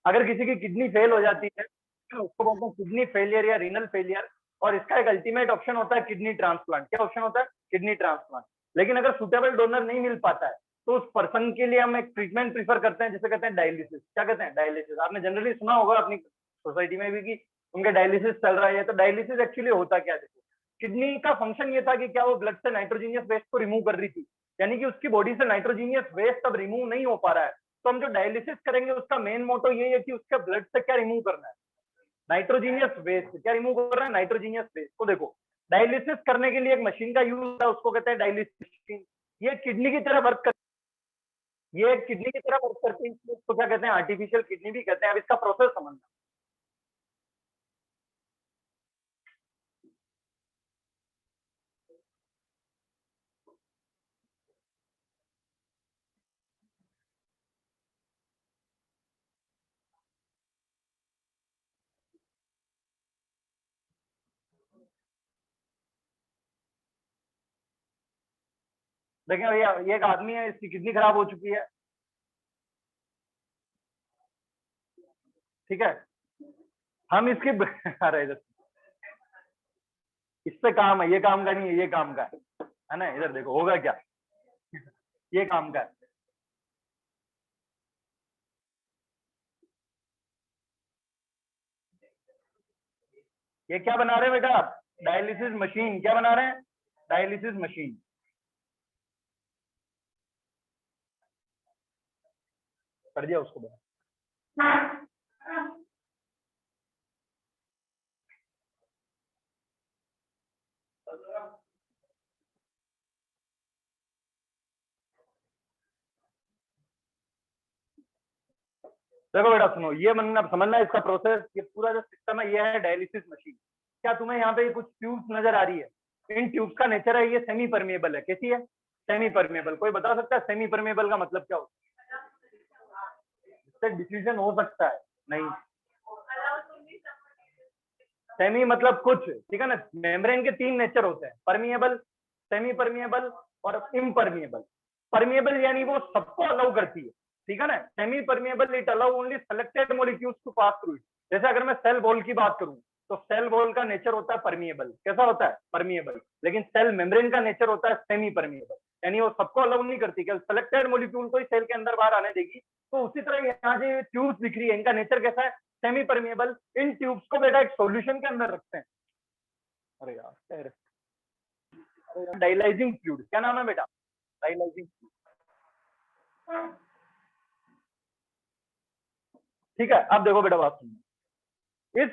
अगर किसी की किडनी फेल हो जाती है तो उसको बोलते हैं किडनी फेलियर या रीनल फेलियर, और इसका एक अल्टीमेट ऑप्शन होता है किडनी ट्रांसप्लांट। क्या ऑप्शन होता है? Kidney transplant. लेकिन अगर सुटेबल डोनर नहीं मिल पाता है तो उस पर्सन के लिए हम एक ट्रीटमेंट प्रीफर करते हैं जिसे कहते हैं डायलिसिस। क्या कहते हैं? डायलिसिस। आपने जनरली सुना होगा अपनी सोसाइटी में भी कि उनका डायलिसिस चल रहा है। तो डायलिसिस एक्चुअली होता क्या? देखो, किडनी का फंक्शन ये था कि क्या वो ब्लड से नाइट्रोजीनियस वेस्ट को रिमूव कर रही थी, यानी कि उसकी बॉडी से नाइट्रोजीनियस वेस्ट अब रिमूव नहीं हो पा रहा है। तो हम जो डायलिसिस करेंगे उसका मेन मोटो ये है कि उसके ब्लड से क्या रिमूव करना है? Nitrogenous waste. क्या रिमूव कर रहा है? Nitrogenous waste. तो देखो, डायलिसिस करने के लिए एक मशीन का यूज है, उसको कहते हैं डायलिसिस मशीन। ये किडनी की तरह वर्क कर ये किडनी की तरह वर्क करती है, इसको क्या कहते हैं? आर्टिफिशियल किडनी भी कहते हैं। अब इसका प्रोसेस समझना। देखें भैया, ये एक आदमी है, इसकी किडनी खराब हो चुकी है, ठीक है। हम इसके अरे इधर, इस पे काम है, ये काम का नहीं है, ये काम का है ना। इधर देखो होगा क्या, ये काम का है। ये क्या बना रहे हैं बेटा आप? Dialysis machine. क्या बना रहे हैं? Dialysis machine. कर दिया उसको बना। देखो बेटा सुनो, ये मनना समझना इसका प्रोसेस। ये पूरा जो सिस्टम है ये है डायलिसिस मशीन। क्या तुम्हें यहाँ पे कुछ ट्यूब्स नजर आ रही है? इन ट्यूब्स का नेचर है, ये सेमी परमेबल है। कैसी है? Semi permeable. कोई बता सकता है सेमी परमेबल का मतलब क्या होता है? इससे डिफ्यूजन हो सकता है? नहीं। सेमी मतलब कुछ, ठीक है ना। मेम्ब्रेन के तीन नेचर होते हैं, परमिएबल, सेमी परमिएबल और इम्परमिएबल। परमिएबल यानी वो सबको अलाउ करती है, ठीक है ना। Semi permeable it allow only selected molecules to pass through it. जैसे अगर मैं सेल वॉल की बात करूं तो सेल वॉल का नेचर होता है परमिएबल। कैसा होता है? परमिएबल। लेकिन सेल मेम्ब्रेन का नेचर होता है सेमी परमिएबल, यानी वो सबको अलाउ नहीं करती, केवल सेलेक्टेड मॉलिक्यूल को ही सेल के अंदर बाहर आने देगी। तो उसी तरह यहाँ जो ट्यूब्स दिख रही है इनका नेचर कैसा है? Semi permeable. इन ट्यूब्स को बेटा एक सॉल्यूशन के अंदर रखते हैं। अरे यार, डायलाइजिंग फ्लूइड। क्या नाम है बेटा? डायलाइजिंग। ठीक है, अब देखो बेटा बात सुनो। इस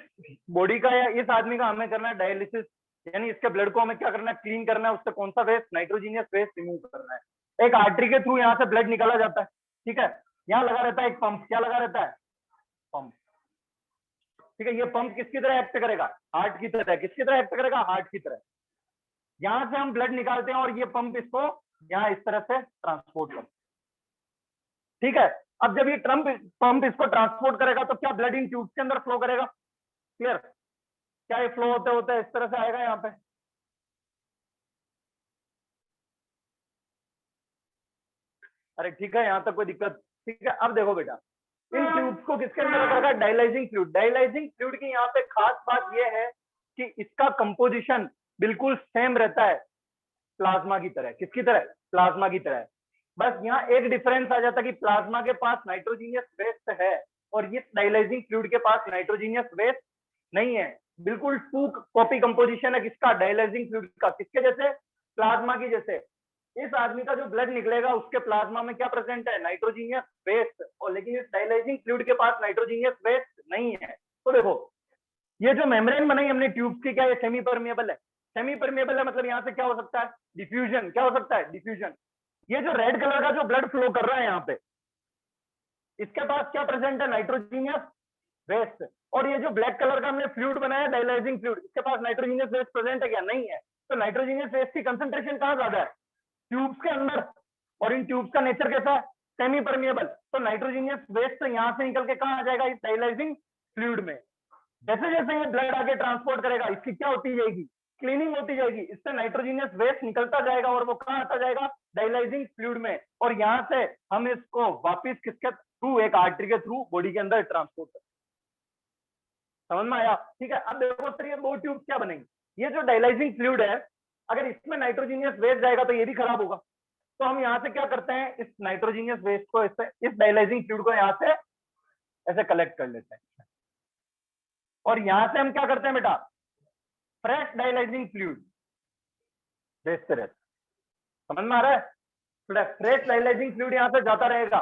बॉडी का या इस आदमी का हमें करना है डायलिसिस, यानी इसके ब्लड को हमें क्या करना है? क्लीन करना है। उससे कौन सा वेस्ट? नाइट्रोजीनियस वेस्ट रिमूव करना है। एक आर्टरी के थ्रू यहाँ से ब्लड निकाला जाता है, ठीक है। यहाँ लगा रहता है एक पंप। क्या लगा रहता है? पंप। ठीक है, ये पंप किसकी तरह एक्ट करेगा? हार्ट की तरह। किसकी तरह एक्ट करेगा? हार्ट की तरह। यहां से हम ब्लड निकालते हैं और ये पंप इसको यहाँ इस तरह से ट्रांसपोर्ट करता है, ठीक है। अब जब ये पंप इसको ट्रांसपोर्ट करेगा तो क्या ब्लड इन ट्यूब के अंदर फ्लो करेगा? क्लियर? क्या ये फ्लो होते होते इस तरह से आएगा यहाँ पे? अरे ठीक है, यहाँ तक कोई दिक्कत? ठीक है, अब देखो बेटा, इन ट्यूब्स को किसके अंदर रखा? Dialysing fluid. डायलाइजिंग फ्लूइड की यहाँ पे खास बात यह है कि इसका कंपोजिशन बिल्कुल सेम रहता है प्लाज्मा की तरह। किसकी तरह? प्लाज्मा की तरह। बस यहाँ एक डिफरेंस आ जाता है कि प्लाज्मा के पास नाइट्रोजीनियस वेस्ट है और ये डायलाइजिंग फ्लूइड के पास नाइट्रोजीनियस वेस्ट नहीं है। बिल्कुल टू कॉपी कंपोजिशन है किसका? डायलाइजिंग फ्लूइड का। किसके जैसे? प्लाज्मा की जैसे। इस आदमी का जो ब्लड निकलेगा उसके प्लाज्मा में क्या प्रेजेंट है? Nitrogenous waste. और लेकिन इस डायलाइजिंग फ्लूइड के पास नाइट्रोजीनियस वेस्ट नहीं है। तो देखो, ये जो मेम्ब्रेन बनाई हमने ट्यूब की, क्या ये सेमी परमेबल है? सेमी परमेबल है, मतलब यहाँ से क्या हो सकता है? डिफ्यूजन। क्या हो सकता है? डिफ्यूजन। ये जो रेड कलर का जो ब्लड फ्लो कर रहा है यहाँ पे, इसके पास क्या प्रेजेंट है? Nitrogenous waste. और ये जो ब्लैक कलर का हमने फ्लूइड बनाया डायलाइजिंग फ्लूइड, इसके पास नाइट्रोजीनियस वेस्ट प्रेजेंट है क्या? नहीं है। तो नाइट्रोजीनियस वेस्ट की कंसंट्रेशन कहाँ ज्यादा है? ट्यूब्स के अंदर। और इन ट्यूब्स का नेचर कैसा है? Semi permeable. तो नाइट्रोजीनियस वेस्ट यहाँ से निकल के कहाँ आ जाएगा? इस डायलाइजिंग फ्लूइड में। जैसे जैसे ये ब्लड आगे ट्रांसपोर्ट करेगा इसकी क्या होती जाएगी? क्लीनिंग होती जाएगी, इससे नाइट्रोजीनियस वेस्ट निकलता जाएगा और वो कहाँ आता जाएगा, डायलाइजिंग फ्लूइड में, और यहाँ से हम इसको वापिस किसके थ्रू, एक आर्टरी के थ्रू बॉडी के अंदर ट्रांसपोर्ट करते हैं। समझ में आया? ठीक है। अब देखो सर ये दो ट्यूब क्या बनेंगे, ये जो डायलाइजिंग फ्लूइड है अगर इसमें नाइट्रोजीनियस वेस्ट जाएगा तो ये भी खराब होगा, तो हम यहाँ से क्या करते हैं, इस नाइट्रोजीनियस वेस्ट को इस डायलाइजिंग फ्लूइड को यहाँ से ऐसे कलेक्ट कर लेते हैं, और यहां से हम क्या करते हैं बेटा, फ्रेश डायलाइजिंग फ्लूइड भेजते रहते। समझ में आ रहा है? फ्रेश डायलाइजिंग फ्लूइड यहां से जाता रहेगा,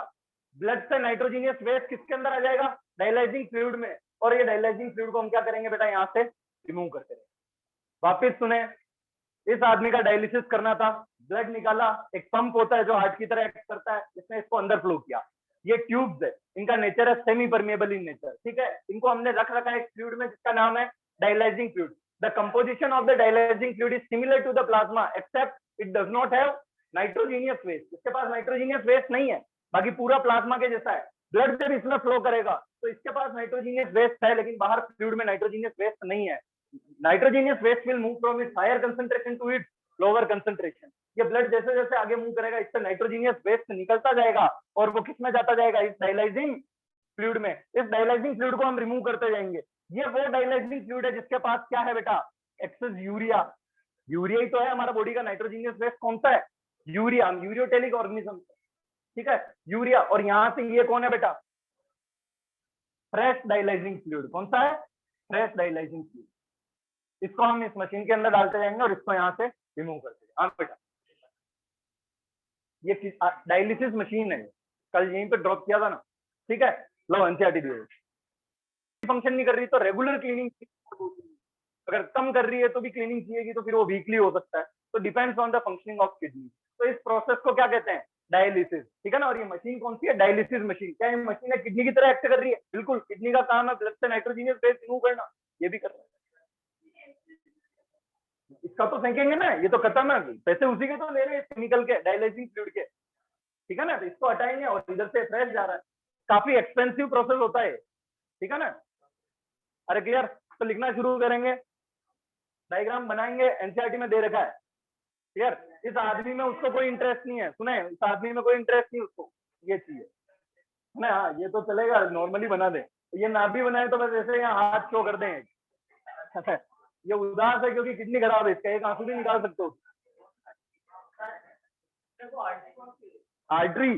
ब्लड से नाइट्रोजीनियस वेस्ट किसके अंदर आ जाएगा, डायलाइजिंग फ्लूइड में, और ये डायलाइजिंग फ्लूइड को हम क्या करेंगे बेटा, यहाँ से रिमूव करते रहेंगे। वापिस सुने, इस आदमी का डायलिसिस करना था, ब्लड निकाला, एक पंप होता है जो हार्ट की तरह एक्ट करता है, इसने इसको अंदर फ्लो किया। ये ट्यूब्स है, इनका नेचर है सेमी परमेबल इन नेचर, ठीक है। इनको हमने रख रखा है एक फ्लूइड में जिसका नाम है dialysing fluid. The composition of the dialysing fluid is similar to the plasma except it does not have nitrogenous waste. इसके पास नाइट्रोजीनियस वेस्ट नहीं है, बाकी पूरा प्लाज्मा के जैसा है। ब्लड जब इसमें फ्लो करेगा तो इसके पास नाइट्रोजीनियस वेस्ट है, लेकिन बाहर फ्लूइड में नाइट्रोजीनियस वेस्ट नहीं है। Nitrogenous waste will move from its higher concentration to its lower concentration. ये ब्लड जैसे जैसे आगे मूव करेगा इससे नाइट्रोजीनियस वेस्ट निकलता जाएगा और वो किस में जाता जाएगा, इस डायलाइजिंग फ्लूइड में। इस डायलाइजिंग फ्लूइड को हम रिमूव करते जाएंगे। ये वो डायलाइजिंग फ्लूइड है जिसके पास क्या है बेटा, एक्सेस यूरिया। यूरिया ही तो है हमारा बॉडी का नाइट्रोजीनियस वेस्ट, कौन सा है, यूरिया, यूरियोटेलिक ऑर्गेनिज्म, ठीक है, यूरिया। और यहां से ये कौन है बेटा, फ्रेश डायलाइजिंग फ्लूइड। कौन सा है, फ्रेश डायलाइजिंग फ्लूइड। इसको हम इस मशीन के अंदर डालते जाएंगे और इसको यहाँ से रिमूव करते हैं। हाँ बेटा, ये डायलिसिस मशीन है, कल यहीं पे ड्रॉप किया था ना, ठीक है। लो एनसीईआरटी दिए, फंक्शन नहीं कर रही तो रेगुलर क्लीनिंग, अगर कम कर रही है तो भी क्लीनिंग चाहिएगी, तो फिर वो वीकली हो सकता है। तो depends on the functioning of kidney. तो इस प्रोसेस को क्या कहते हैं, डायलिसिस, ठीक है ना। और ये मशीन कौन सी है, डायलिसिस मशीन। क्या ये मशीन है किडनी की तरह एक्ट कर रही है, बिल्कुल। किडनी का काम है ब्लड से नाइट्रोजीनियस वेस्ट रिमूव करना, ये भी कर रहा है। इसका तो फेंकेंगे ना, ये तो खत्म है, पैसे उसी के तो ले रहे हैं केमिकल के, डायलाइजिंग फ्लूइड के, ठीक है ना। तो इसको हटाएंगे और इधर से फ्रेश जा रहा है। काफी एक्सपेंसिव प्रोसेस होता है, ठीक है ना। अरे क्लियर, तो लिखना शुरू करेंगे, डायग्राम बनाएंगे, एनसीईआरटी में दे रखा है, क्लियर। इस आदमी में उसको कोई इंटरेस्ट नहीं है, सुने, इस आदमी में कोई इंटरेस्ट नहीं उसको, ये चाहिए ना। हाँ ये तो चलेगा, नॉर्मली बना दे, ये ना भी बनाए तो बस ऐसे यहाँ हाथ शो कर दें। ये उदास है क्योंकि किडनी खराब है, इसका एक आंसू भी निकाल सकते हो। आर्टरी,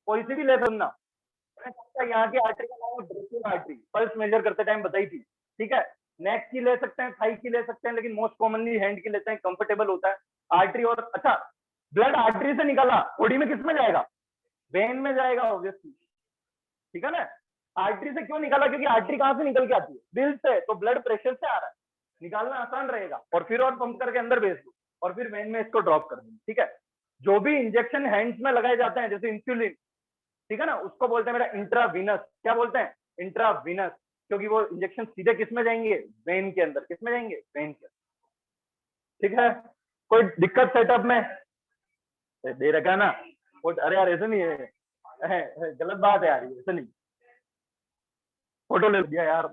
कोई सी भी ले सकना, यहाँ की आर्टरी का नाम है ब्रेकिंग आर्टरी, पल्स मेजर करते टाइम बताई थी, ठीक है। नेक की ले सकते हैं, थाई की ले सकते हैं, लेकिन मोस्ट कॉमनली हैंड की लेते हैं, कंफर्टेबल होता है आर्टरी। और अच्छा, ब्लड आर्टरी से निकाला, बॉडी में किस में जाएगा, वेन में जाएगा ऑब्वियसली, ठीक है ना। आर्टरी से क्यों निकाला, क्योंकि आर्टरी कहां से निकल के आती है, दिल से, तो ब्लड प्रेशर से आ रहा है, निकालना आसान रहेगा। और फिर और पंप करके अंदर भेज दो और फिर वेन में इसको ड्रॉप कर देंगे, ठीक है। जो भी इंजेक्शन हैंड्स में लगाए जाते हैं जैसे इंसुलिन, ठीक है ना, उसको बोलते हैं मेरा इंट्रावीनस। क्या बोलते हैं, इंट्रावीनस, क्योंकि वो इंजेक्शन सीधे किस में जाएंगे, वेन के अंदर। किस में जाएंगे, वेन के अंदर, ठीक है। कोई दिक्कत सेटअप में दे रखा ना, अरे यार ऐसे नहीं है, गलत बात है यार, ऐसे नहीं, फोटो ले दिया यार।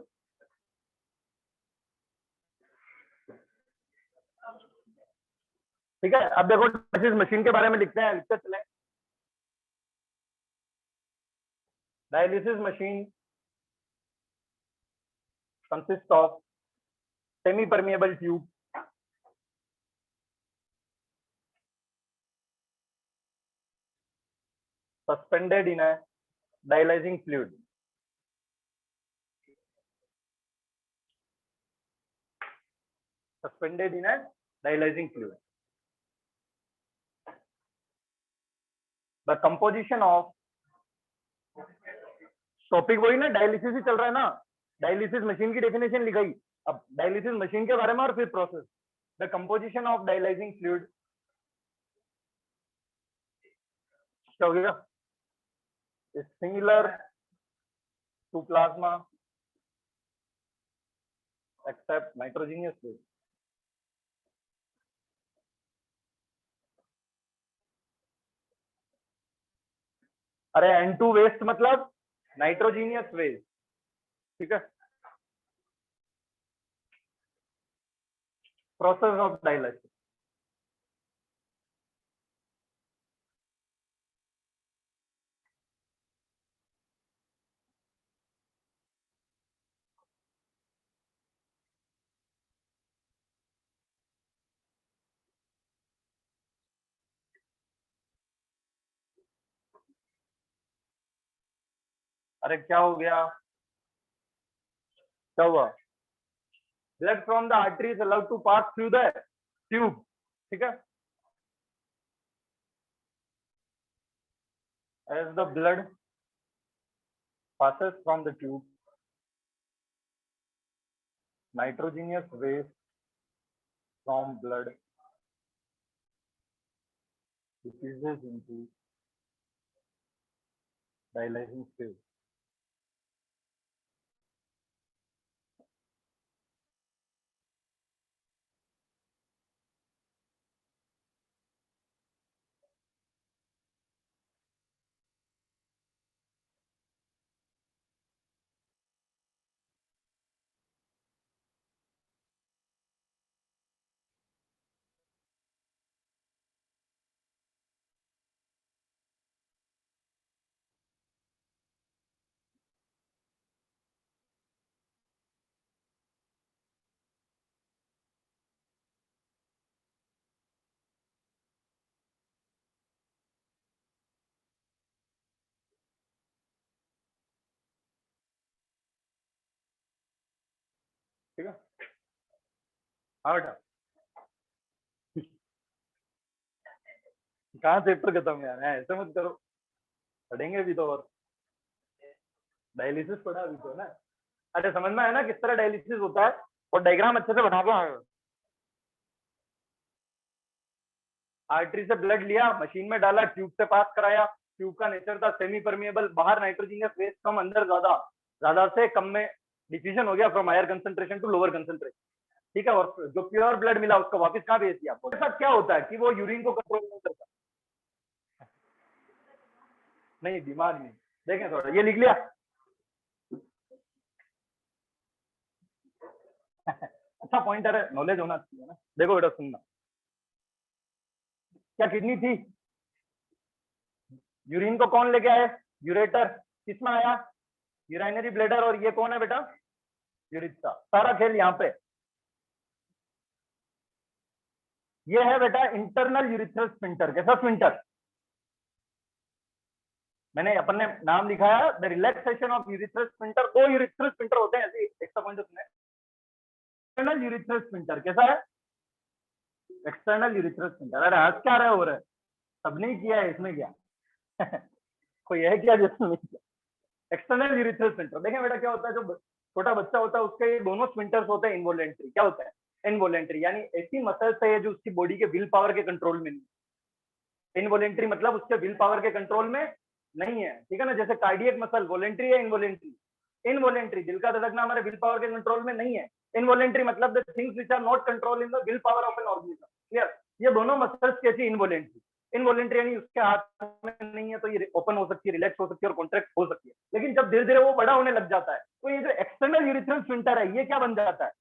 ठीक है, अब देखो डायलिसिस मशीन के बारे में लिखते हैं, लिखते चले। Dialysis machine consist of semi permeable tube suspended in a dialyzing fluid. Suspended in a dialyzing fluid. The composition of topic वही ना, डायलिसिस ही चल रहा है ना, डायलिसिस मशीन की डेफिनेशन लिखाई, अब डायलिसिस मशीन के बारे में और फिर process. The composition of dialysing fluid क्या हो गया, similar to plasma except nitrogenous waste. अरे N2 वेस्ट मतलब नाइट्रोजीनियस वेस्ट, ठीक है। Process of dialysis. अरे क्या हो गया, क्या हुआ? Blood from the artery is allowed to pass through the tube, ठीक है। As the blood passes from the tube, nitrogenous waste from blood diffuses into dialyzing tube. ठीक है, हाँ बेटा। कहाँ चैप्टर खत्म यार, ऐसे मत करो, पढ़ेंगे भी तो। और डायलिसिस पढ़ा अभी तो ना। अरे समझ में है ना किस तरह डायलिसिस होता है, और डायग्राम अच्छे से बना के आए। आर्टरी से ब्लड लिया, मशीन में डाला, ट्यूब से पास कराया। ट्यूब का नेचर था सेमी परमिएबल, बाहर नाइट्रोजनियस वेस्ट कम, अंदर ज्यादा, ज्यादा से कम में डिफ्यूजन हो गया from higher concentration to lower concentration, ठीक है। और जो प्योर ब्लड मिला उसको वापस कहाँ भेज दिया आपको। ऐसा क्या होता है कि वो यूरिन को कंट्रोल नहीं करता? नहीं, दिमाग नहीं। देखें थोड़ा, ये लिख लिया। अच्छा पॉइंटर है, नॉलेज होना चाहिए ना। देखो बेटा सुनना, क्या किडनी थी, यूरिन को कौन लेके आए? यूरेटर। किसमें आया? Urinary bladder. और ये कौन है बेटा? यूरिथ्रा। सारा खेल यहाँ पे। ये है बेटा इंटरनल यूरिथ्रल स्फिंक्टर। कैसा स्फिंक्टर? मैंने अपन ने नाम लिखा है the relaxation of urethral sphincter. दो यूरिथ्रल स्फिंक्टर होते हैं ऐसे, एक्स्ट्रा पॉइंट सुने। एक्सटर्नल यूरिथ्रल स्फिंक्टर कैसा है? External urethral sphincter. अरे आज क्या रहा हो रहा है, सबने किया है, इसमें क्या कोई है क्या जिसमें? External urethral sphincter. देखें बेटा क्या होता है, जो छोटा बच्चा होता है उसके ये दोनों स्फिंक्टर्स होते हैं इनवोलेंट्री। क्या होता है? इनवोलेंट्री, यानी ऐसी मसल्स है जो उसकी बॉडी के विल पावर के कंट्रोल में नहीं। इनवोलेंट्री मतलब उसके विल पावर के कंट्रोल में नहीं है, ठीक है ना। जैसे कार्डियक मसल वोलेंट्री है, इनवोलेंट्री। इनवोलेंट्री, दिल का धड़कना हमारे विल पावर के कंट्रोल में नहीं है। इनवोलेंट्री मतलब the things which are not control in the will power of an organism. Clear? ये दोनों मसल्स कैसी? इनवोलेंट्री। इनवोलेंट्री यानी उसके हाथ में नहीं है तो ये ओपन हो सकती है, रिलैक्स हो सकती है और कॉन्ट्रैक्ट हो सकती है। लेकिन जब धीरे धीरे वो बड़ा होने लग जाता है तो ये जो एक्सटर्नल यूरिथ्रल स्फिंक्टर है ये क्या बन जाता है?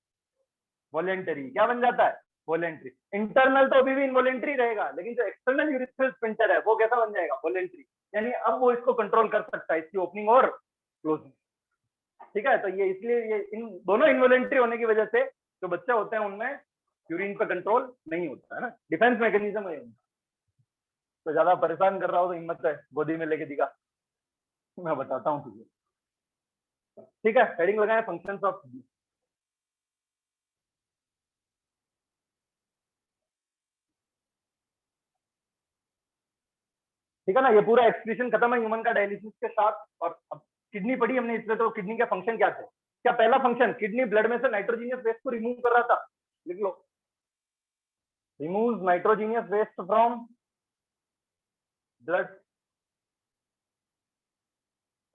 वॉलेंटरी। क्या बन जाता है? वॉलेंट्री। इंटरनल तो अभी भी इनवॉलेंट्री रहेगा, लेकिन जो एक्सटर्नल यूरिथ्रल स्फिंक्टर है वो कैसा बन जाएगा? वॉलेंट्री। यानी अब वो इसको कंट्रोल कर सकता है, इसकी ओपनिंग और क्लोजिंग, ठीक है। तो ये इसलिए ये इन दोनों इनवॉलेंट्री होने की वजह से जो बच्चे होते हैं उनमें यूरिन पे कंट्रोल नहीं होता है ना। डिफेंस मैकेनिज्म है। तो ज्यादा परेशान कर रहा हो तो हिम्मत है गोदी में लेके दिखा, मैं बताता हूँ तुझे, ठीक है। हेडिंग लगाए फंक्शंस ऑफ। ठीक है ना, ये पूरा एक्सप्रेशन खत्म है ह्यूमन का डायलिसिस के साथ। और अब किडनी पढ़ी हमने, इसलिए तो किडनी का फंक्शन क्या थे? क्या पहला फंक्शन, किडनी ब्लड में से नाइट्रोजीनियस वेस्ट को रिमूव कर रहा था। लिख लो, remove nitrogenous waste from blood.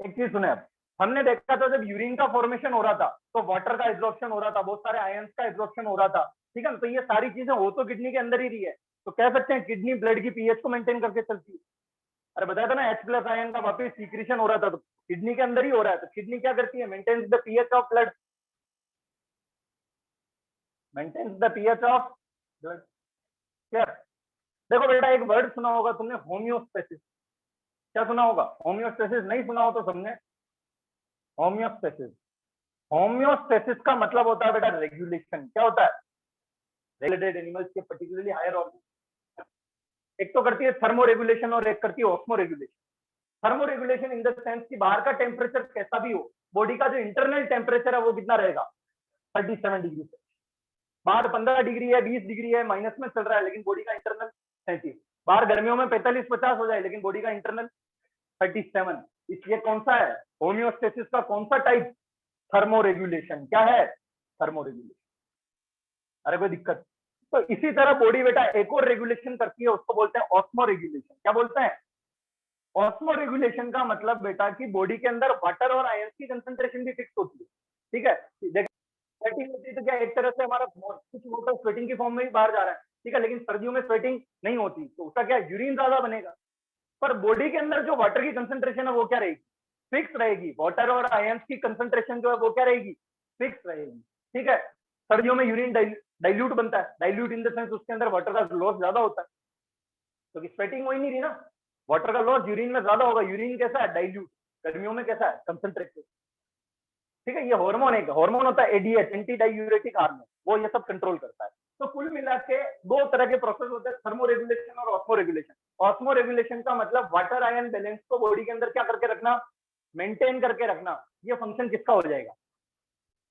एक चीज सुने, अब हमने देखा था जब यूरिन का फॉर्मेशन हो रहा था तो वाटर का एब्जॉर्प्शन हो रहा था, बहुत सारे आयंस का एब्जॉर्प्शन हो रहा था, ठीक है ना। तो ये सारी चीजें हो तो किडनी के अंदर ही रही है, तो कह सकते हैं किडनी ब्लड की पीएच को मेंटेन करके चलती है। अरे बताया था ना, H+ आयन का वापस सीक्रेशन हो रहा था तो किडनी के अंदर ही हो रहा है, तो किडनी क्या करती है? Maintains the pH of blood. Maintains the pH of blood. क्या? देखो बेटा, एक वर्ड सुना होगा तुमने, होम्योस्टेसिस। क्या सुना होगा? होम्योस्टेसिस। नहीं सुना हो तो समझे, होम्योस्टेसिस। होम्योस्टेसिस का मतलब होता है बेटा रेगुलेशन। क्या होता है? रेगुलेटेड एनिमल्स के पर्टिकुलरली हायर ऑर्गन। एक तो करती है थर्मो रेगुलेशन और एक करती है osmo regulation. Thermo regulation in the sense कि बाहर का टेम्परेचर कैसा भी हो, बॉडी का जो इंटरनल टेम्परेचर है वो कितना रहेगा? 37 डिग्री से। बाहर 15 डिग्री है, 20 डिग्री है, माइनस में चल रहा है, लेकिन बॉडी का इंटरनल 37। बाहर गर्मियों में 45-50 हो जाए, लेकिन बॉडी का इंटरनल 37। इसलिए कौन सा है होम्योस्टेसिस का? कौन सा टाइप? Thermo regulation. क्या है? Thermo regulation. अरे कोई दिक्कत? तो इसी तरह बॉडी बेटा एक और रेगुलेशन करती है, उसको बोलते हैं ऑस्मो रेगुलेशन। क्या बोलते हैं? ऑस्मो रेगुलेशन का मतलब बेटा कि बॉडी के अंदर वाटर और आयंस की कंसंट्रेशन भी फिक्स होती है। ठीक है, स्वेटिंग होती है तो क्या एक तरह से हमारा कुछ वाटर स्वेटिंग की फॉर्म में भी बाहर जा रहा है, ठीक है, लेकिन सर्दियों में स्वेटिंग नहीं होती, तो उसका क्या यूरिन ज्यादा बनेगा। पर बॉडी के अंदर जो वाटर की कंसंट्रेशन है वो क्या रहेगी? फिक्स रहेगी। वाटर और आयंस की कंसंट्रेशन जो है वो क्या रहेगी? फिक्स रहेगी। ठीक है, सर्दियों में यूरिन डाइल्यूट बनता है। डाइल्यूट इन द सेंस उसके अंदर वाटर का लॉस ज्यादा होता है, क्योंकि तो स्वेटिंग हो ही नहीं रही ना, वाटर का लॉस यूरिन में ज्यादा होगा। यूरिन कैसा है? डाइल्यूट। गर्मियों में कैसा है? कंसंट्रेटेड। ठीक है, ये हार्मोन एक हार्मोन होता है एडीएच, एंटी डाइयूरेटिक हार्मोन, वो ये सब कंट्रोल करता है। तो कुल मिला के दो तरह के प्रोसेस होते हैं, थर्मो रेगुलेशन और ऑस्मो रेगुलेशन। ऑस्मो रेगुलेशन का मतलब वाटर आयन बैलेंस को बॉडी के अंदर क्या करके रखना? मेंटेन करके रखना। ये फंक्शन किसका हो जाएगा?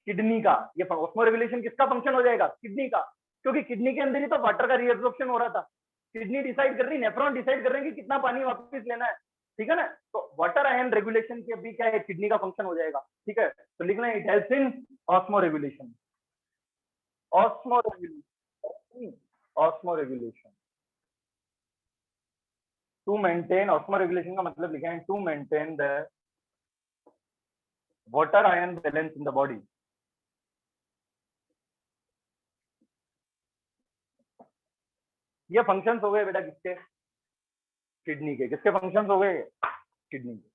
किडनी का। ये ऑस्मो रेगुलेशन किसका फंक्शन हो जाएगा? किडनी का, क्योंकि किडनी के अंदर ही तो वाटर का रीअब्जॉर्प्शन हो रहा था। किडनी डिसाइड कर रही, नेफ्रॉन डिसाइड कर रहे हैं कि कितना पानी वापस लेना है। ठीक है ना, तो वाटर आयन रेगुलेशन के भी क्या है? किडनी का फंक्शन हो जाएगा। ठीक है, तो लिखना है it helps in osmoregulation. Osmoregulation, osmoregulation to maintain. Osmoregulation का मतलब लिखा है to maintain the water ion balance in the body. ये फंक्शंस हो गए बेटा किसके? किडनी के। किसके फंक्शंस हो गए? किडनी के।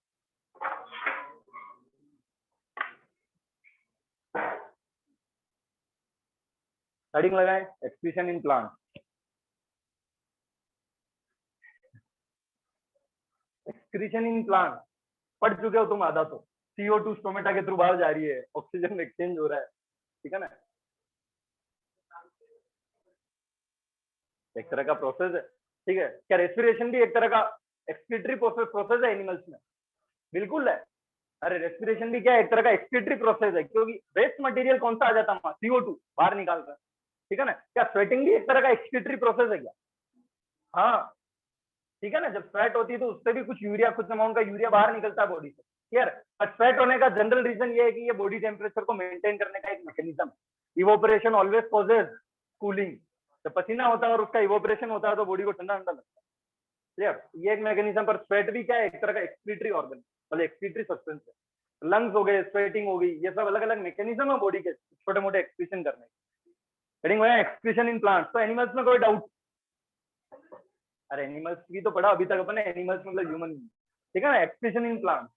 हेडिंग लगाए excretion in plant. Excretion in plant पढ़ चुके हो तुम आधा तो। CO2 स्टोमेटा के थ्रू बाहर जा रही है, ऑक्सीजन एक्सचेंज हो रहा है। ठीक है ना, एक तरह का प्रोसेस है। ठीक है, क्या रेस्पिरेशन भी एक तरह का एक्सक्रीटरी प्रोसेस है एनिमल्स में? बिल्कुल है। अरे रेस्पिरेशन भी क्या है? एक तरह का एक्सक्रीटरी प्रोसेस है, क्योंकि वेस्ट मटेरियल कौन सा आ जाता है? CO2 बाहर निकाल रहा है। ठीक है ना, क्या स्वेटिंग भी एक तरह का एक्सक्रीटरी प्रोसेस है क्या? हाँ, ठीक है ना, जब स्वेट होती है तो उससे भी कुछ यूरिया, कुछ अमाउंट का यूरिया बाहर निकलता है बॉडी से। क्लियर? और स्वेट होने का जनरल रीजन ये है कि ये बॉडी टेम्परेचर को मेंटेन करने का एक mechanism. Evaporation always causes cooling. जब पसीना होता है और उसका इवोपरेशन होता है तो बॉडी को ठंडा ठंडा लगता है। क्लियर? ये एक मैकेनिज्म। पर स्वेट भी क्या है? एक तरह का एक्सक्रीटरी ऑर्गन, मतलब एक्सक्रीटरी सब्सटेंस है। लंग्स हो गए, स्वेटिंग हो गई, ये सब अलग अलग मैकेनिज्म है बॉडी के छोटे मोटे एक्सक्रीशन करने के। Excretion in plants. तो एनिमल्स में कोई डाउट? अरे एनिमल्स की तो पढ़ा अभी तक अपने, एनिमल्स मतलब ह्यूमन। ठीक है ना, एक्सक्रीशन इन प्लांट।